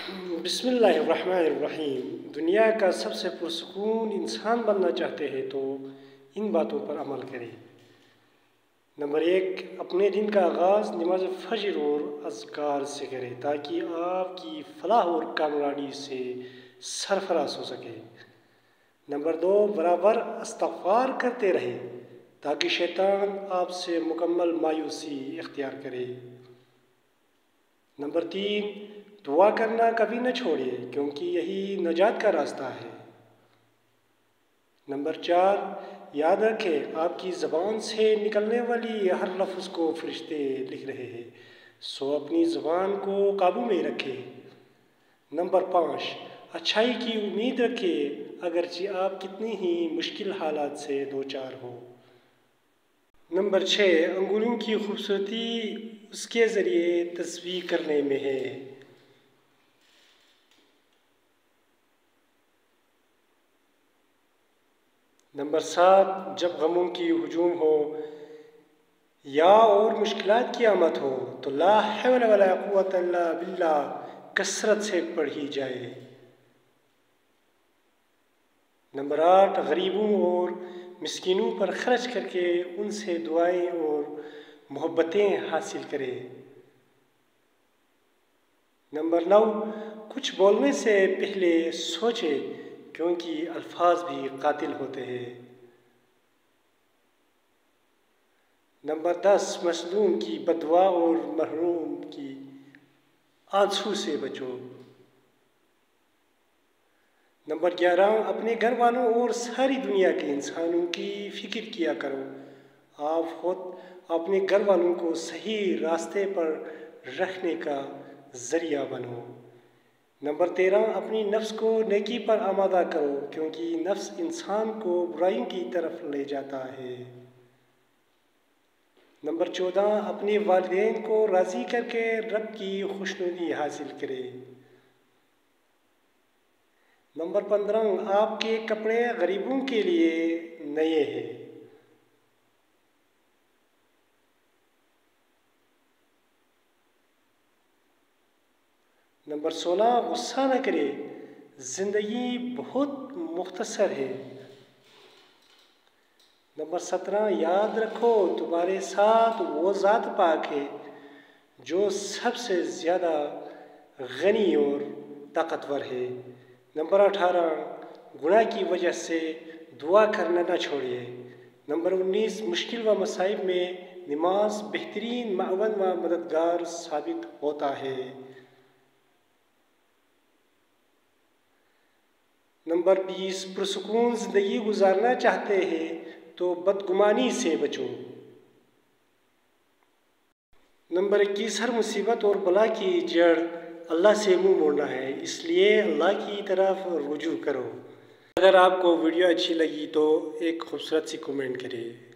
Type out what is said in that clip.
بسم اللہ الرحمن الرحیم۔ دنیا کا سب سے پرسکون انسان بننا چاہتے ہیں تو ان باتوں پر عمل کریں۔ نمبر 1، اپنے دن کا آغاز نماز فجر اور اذکار سے کریں تاکہ آپ کی فلاح اور کامیابی سے سرفراز ہو سکے۔ نمبر 2، برابر استغفار کرتے رہیں تاکہ شیطان آپ سے مکمل مایوسی اختیار کرے۔ نمبر 3، دعا کرنا کبھی نہ چھوڑیے کیونکہ یہی نجات کا راستہ ہے۔ نمبر 4، یاد رکھیں آپ کی زبان سے نکلنے والی ہر لفظ کو فرشتے لکھ رہے ہیں، سو اپنی زبان کو قابو میں رکھیں۔ نمبر 5، اچھائی کی امید رکھیں اگرچہ آپ کتنی ہی مشکل حالات سے دوچار ہو۔ نمبر 6، انگلیوں کی خوبصورتی اس کے ذریعے تصویر کرنے میں ہے۔ نمبر 7، جب غموں کی ہجوم ہو یا اور مشکلات کی آمد ہو تو لا حول ولا قوت الا باللہ کثرت سے پڑھی جائے۔ نمبر 8، غریبوں اور مسکینوں پر خرچ کر کے ان سے دعائیں اور محبتیں حاصل کریں۔ نمبر 9، کچھ بولنے سے پہلے سوچیں کیونکہ الفاظ بھی قاتل ہوتے ہیں۔ نمبر 10، مظلوم کی بد دعا اور محروم کی آنسو سے بچو۔ نمبر 11، اپنے گھر والوں اور ساری دنیا کے انسانوں کی فکر کیا کرو، آپ خود اپنے گھر والوں کو صحیح راستے پر رکھنے کا ذریعہ بنو۔ نمبر 13، اپنی نفس کو نیکی پر آمادہ کرو کیونکہ نفس انسان کو برائیوں کی طرف لے جاتا ہے۔ نمبر 14، اپنے والدین کو راضی کر کے رب کی خوشنودی حاصل کرے۔ نمبر 15، آپ کے کپڑے غریبوں کے لیے نئے ہیں۔ نمبر 16، غصہ نہ کرے، زندگی بہت مختصر ہے۔ نمبر 17، یاد رکھو تمہارے ساتھ وہ ذات پاک ہے جو سب سے زیادہ غنی اور طاقتور ہے۔ نمبر 18، گناہ کی وجہ سے دعا کرنا نہ چھوڑیے۔ نمبر 19، مشکل و مصائب میں نماز بہترین معاون و مددگار ثابت ہوتا ہے۔ نمبر 20، پرسکون زندگی گزارنا چاہتے ہیں تو بدگمانی سے بچو۔ نمبر 21، ہر مصیبت اور بلا کی جڑ اللہ سے منہ موڑنا ہے، اس لیے اللہ کی طرف رجوع کرو۔ اگر آپ کو ویڈیو اچھی لگی تو ایک خوبصورت سی کمنٹ کریں۔